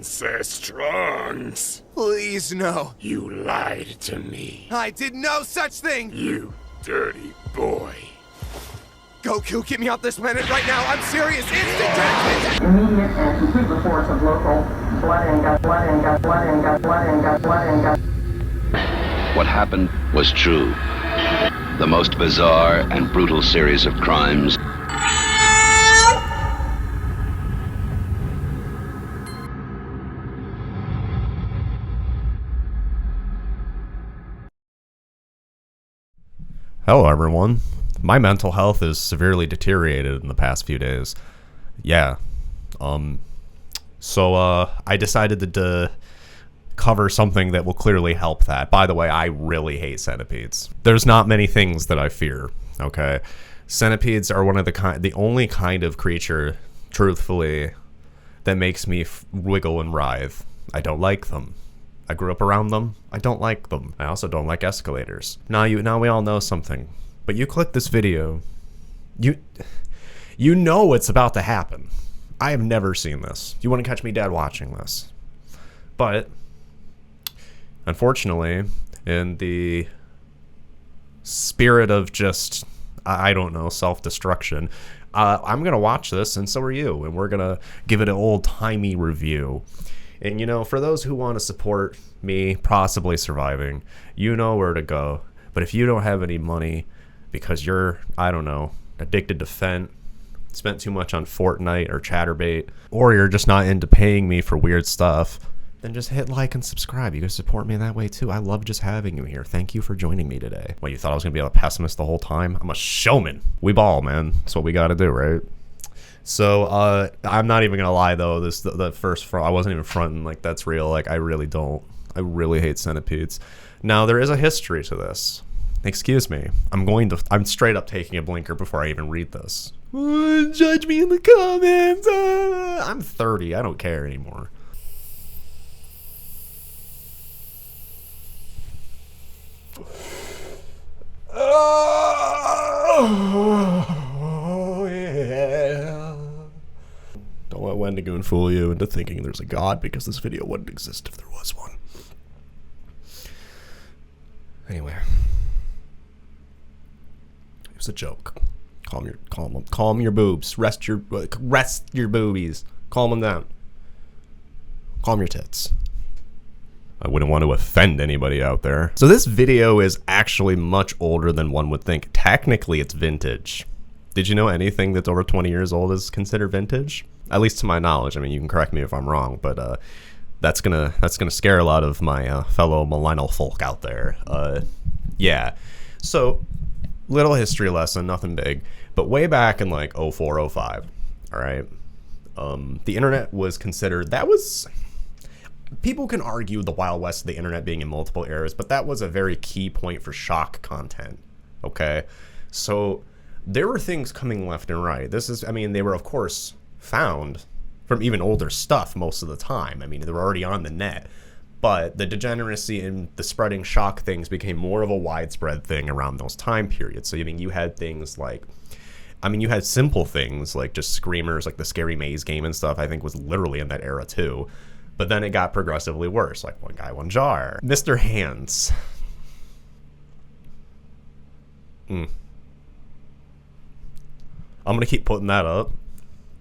Princess Trunks. Please, no. You lied to me. I did no such thing! You dirty boy. Goku, get me off this planet right now! I'm serious! Instant transmission! Immediate and complete reports of local blood and gut. What happened was true. The most bizarre and brutal series of crimes. Hello everyone. My mental health is severely deteriorated in the past few days. Yeah. So I decided to cover something that will clearly help that. By the way, I really hate centipedes. There's not many things that I fear, okay? Centipedes are one of the only kind of creature, truthfully, that makes me wiggle and writhe. I don't like them. I grew up around them. I don't like them. I also don't like escalators. Now we all know something. But you click this video, you know what's about to happen. I have never seen this. You wouldn't catch me dead watching this. But unfortunately, in the spirit of just, I don't know, self-destruction, I'm gonna watch this, and so are you, and we're gonna give it an old-timey review. And, you know, for those who want to support me possibly surviving, you know where to go. But if you don't have any money because you're, I don't know, addicted to Fent, spent too much on Fortnite or Chatterbait, or you're just not into paying me for weird stuff, then just hit like and subscribe. You can support me that way too. I love just having you here. Thank you for joining me today. Well, you thought I was going to be a pessimist the whole time? I'm a showman. We ball, man. That's what we got to do, right? So, I'm not even gonna lie though, the first front, I wasn't even fronting like that's real. Like, I really hate centipedes. Now, there is a history to this. Excuse me. I'm straight up taking a blinker before I even read this. Judge me in the comments. I'm 30, I don't care anymore. Oh, yeah. Don't let Wendigoon fool you into thinking there's a god, because this video wouldn't exist if there was one. Anyway. It was a joke. Calm your boobs. Rest your boobies. Calm them down. Calm your tits. I wouldn't want to offend anybody out there. So this video is actually much older than one would think. Technically, it's vintage. Did you know anything that's over 20 years old is considered vintage? At least to my knowledge. I mean, you can correct me if I'm wrong, but that's gonna scare a lot of my fellow millennial folk out there. Yeah. So, little history lesson, nothing big, but way back in like 04, 05, all right, the internet was considered, people can argue the Wild West of the internet being in multiple eras, but that was a very key point for shock content, okay? So there were things coming left and right. They were, of course, found from even older stuff most of the time. I mean, they were already on the net, but the degeneracy and the spreading shock things became more of a widespread thing around those time periods. So, I mean, you had things like, you had simple things like just screamers, like the Scary Maze game and stuff, I think was literally in that era too. But then it got progressively worse, like One Guy, One Jar. Mr. Hands. I'm going to keep putting that up,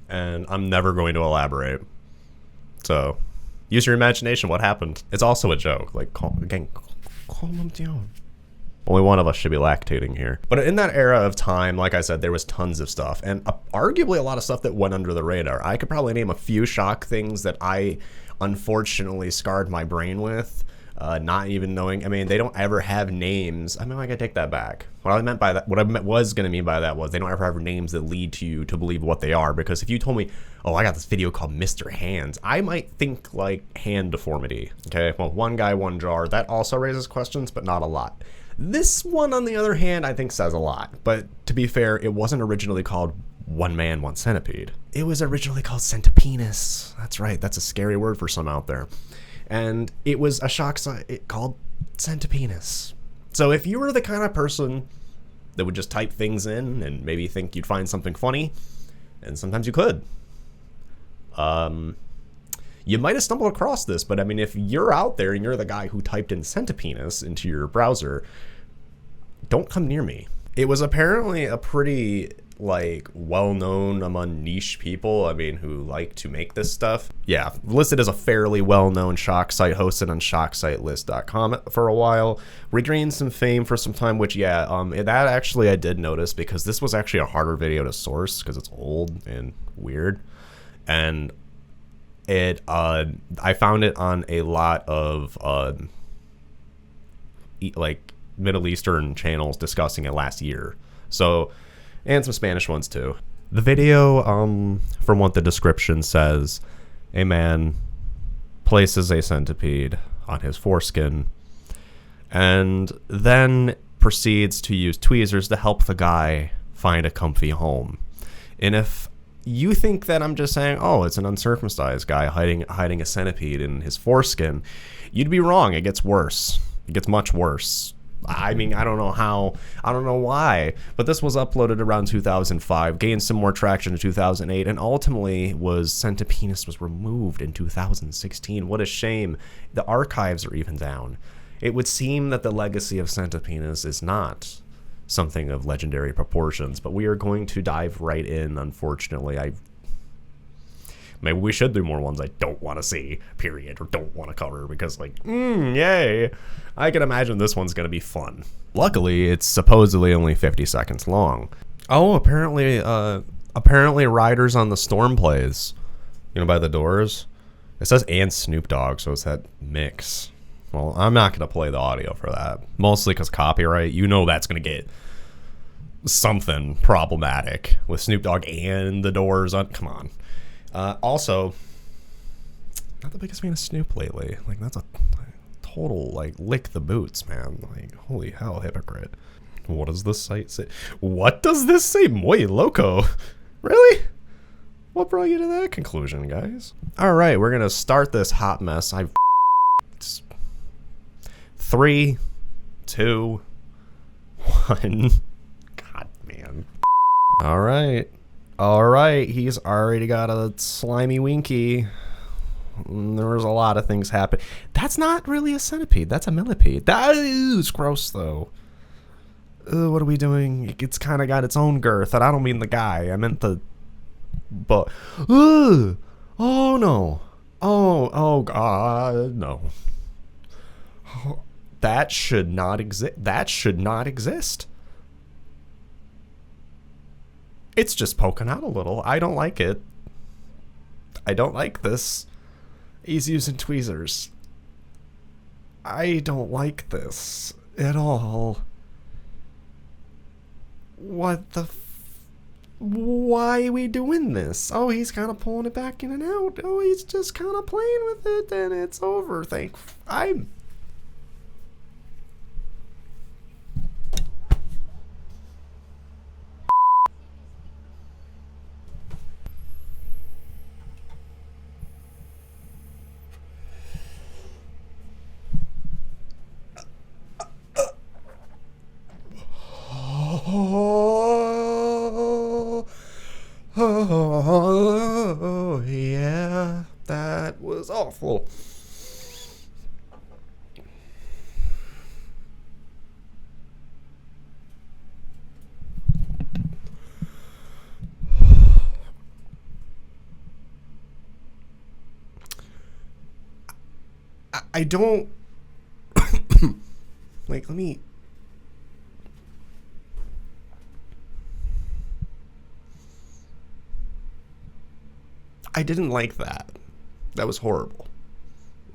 and I'm never going to elaborate. So, use your imagination. What happened? It's also a joke. Like, calm them down. Only one of us should be lactating here. But in that era of time, like I said, there was tons of stuff, and arguably a lot of stuff that went under the radar. I could probably name a few shock things that I unfortunately scarred my brain with, not even knowing. I mean, they don't ever have names. I gotta take that back. What I was gonna mean by that was they don't ever have names that lead you to believe what they are, because if you told me, oh, I got this video called Mr. Hands, I might think like hand deformity. Okay, well, One Guy, One Jar, that also raises questions, but not a lot. This one, on the other hand, I think says a lot. But to be fair, it wasn't originally called One Man, One Centipede. It was originally called Centipenis. That's right, that's a scary word for some out there. And it was a shock site called Centipenis. So if you were the kind of person that would just type things in and maybe think you'd find something funny, and sometimes you could, you might have stumbled across this, but I mean, if you're out there and you're the guy who typed in Centipenis into your browser, don't come near me. It was apparently a pretty, like, well-known among niche people, I mean, who like to make this stuff. Yeah, listed as a fairly well-known shock site, hosted on shocksitelist.com for a while. Regained some fame for some time, which, yeah, that actually I did notice, because this was actually a harder video to source, because it's old and weird. And it, I found it on a lot of, like, Middle Eastern channels discussing it last year. So, and some Spanish ones too. The video, from what the description says, a man places a centipede on his foreskin and then proceeds to use tweezers to help the guy find a comfy home. And if you think that I'm just saying, oh, it's an uncircumcised guy hiding a centipede in his foreskin, you'd be wrong. It gets worse. It gets much worse. I mean, I don't know how, I don't know why, but this was uploaded around 2005, gained some more traction in 2008, and ultimately Centipenis was removed in 2016. What a shame. The archives are even down. It would seem that the legacy of Centipenis is not something of legendary proportions, but we are going to dive right in, unfortunately. Maybe we should do more ones I don't want to see, period, or don't want to cover, because, like, yay. I can imagine this one's going to be fun. Luckily, it's supposedly only 50 seconds long. Oh, apparently Riders on the Storm plays, you know, by the Doors. It says and Snoop Dogg, so it's that mix. Well, I'm not going to play the audio for that, mostly because copyright. You know that's going to get something problematic with Snoop Dogg and the Doors on. Come on. Also, not the biggest fan of Snoop lately. Like, that's a total, like, lick the boots, man. Like, holy hell, hypocrite. What does this site say? What does this say? Muy loco. Really? What brought you to that conclusion, guys? All right, we're going to start this hot mess. 3, 2, 1. God, man. All right. All right, he's already got a slimy winky. There was a lot of things happen. That's not really a centipede. That's a millipede. That is gross, though. What are we doing? It's kind of got its own girth, and I don't mean the guy. I meant the... But... Oh, no. Oh, God, no. That should not exist. That should not exist. It's just poking out a little. I don't like it. I don't like this. He's using tweezers. I don't like this at all. What the why are we doing this? Oh, he's kind of pulling it back in and out. Oh, he's just kind of playing with it and it's over. I'm... Oh, yeah, that was awful. I don't like, let me... I didn't like that. That was horrible.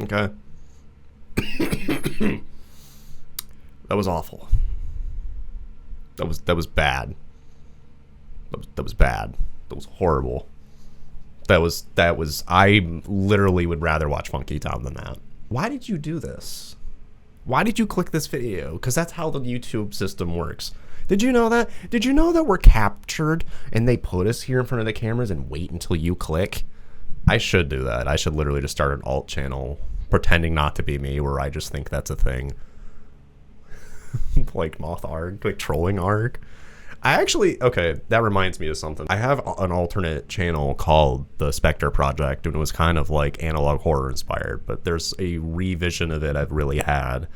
Okay? That was awful. That was bad. That was bad. That was horrible. That was I literally would rather watch Funky Town than that. Why did you do this? Why did you click this video? Because that's how the YouTube system works. Did you know that? Did you know that we're captured and they put us here in front of the cameras and wait until you click? I should do that. I should literally just start an alt channel pretending not to be me where I just think that's a thing. Like Moth Arg, like trolling Arg. I actually, okay, that reminds me of something. I have an alternate channel called The Spectre Project, and it was kind of like analog horror inspired, but there's a revision of it I've really had.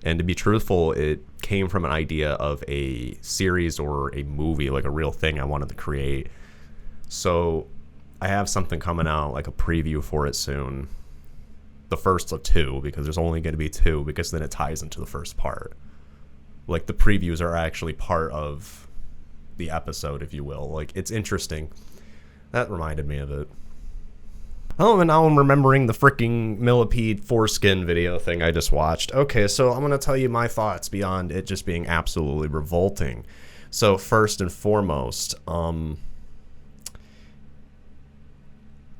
And to be truthful, it came from an idea of a series or a movie, like a real thing I wanted to create. So I have something coming out, like a preview for it soon. The first of two, because there's only going to be two, because then it ties into the first part. Like the previews are actually part of the episode, if you will. Like, it's interesting. That reminded me of it. Oh, and now I'm remembering the freaking millipede foreskin video thing I just watched. Okay, so I'm going to tell you my thoughts beyond it just being absolutely revolting. So first and foremost,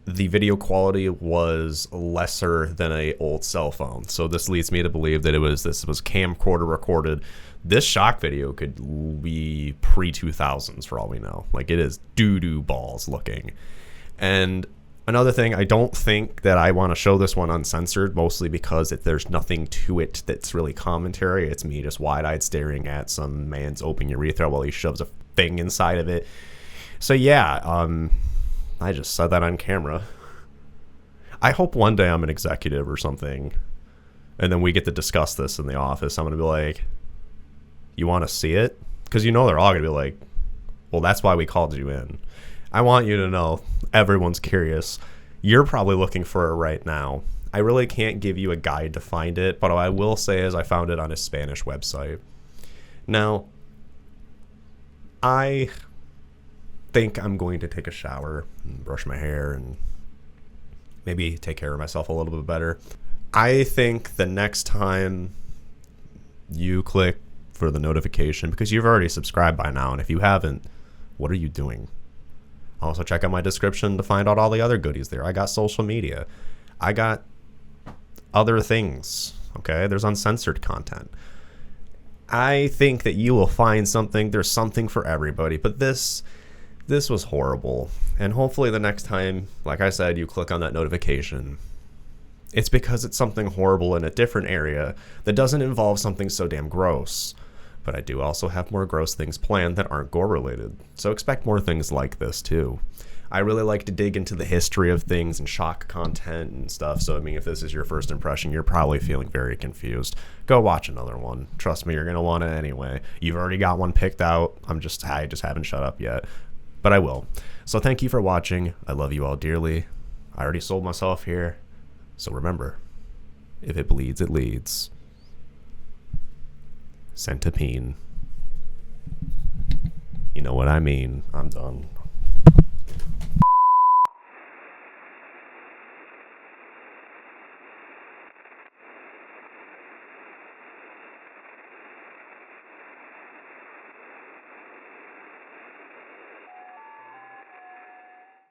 the video quality was lesser than a old cell phone. So this leads me to believe that this was camcorder recorded. This shock video could be pre-2000s for all we know. Like, it is doo-doo balls looking. And another thing, I don't think that I want to show this one uncensored, mostly because there's nothing to it that's really commentary. It's me just wide-eyed staring at some man's open urethra while he shoves a thing inside of it. So yeah, I just said that on camera. I hope one day I'm an executive or something, and then we get to discuss this in the office. I'm going to be like, you want to see it? Because you know they're all going to be like, well, that's why we called you in. I want you to know, everyone's curious. You're probably looking for it right now. I really can't give you a guide to find it, but what I will say is I found it on a Spanish website. Now, I think I'm going to take a shower and brush my hair and maybe take care of myself a little bit better. I think the next time you click for the notification, because you've already subscribed by now, and if you haven't, what are you doing? Also, check out my description to find out all the other goodies there. I got social media. I got other things, okay? There's uncensored content. I think that you will find something. There's something for everybody, but this was horrible. And hopefully the next time, like I said, you click on that notification, it's because it's something horrible in a different area that doesn't involve something so damn gross. But I do also have more gross things planned that aren't gore related, so expect more things like this too. I really like to dig into the history of things and shock content and stuff, so I mean, if this is your first impression, you're probably feeling very confused. Go watch another one. Trust me, you're going to want it anyway. You've already got one picked out. I just haven't shut up yet. But I will. So thank you for watching. I love you all dearly. I already sold myself here. So remember, if it bleeds, it leads. Centipede. You know what I mean. I'm done.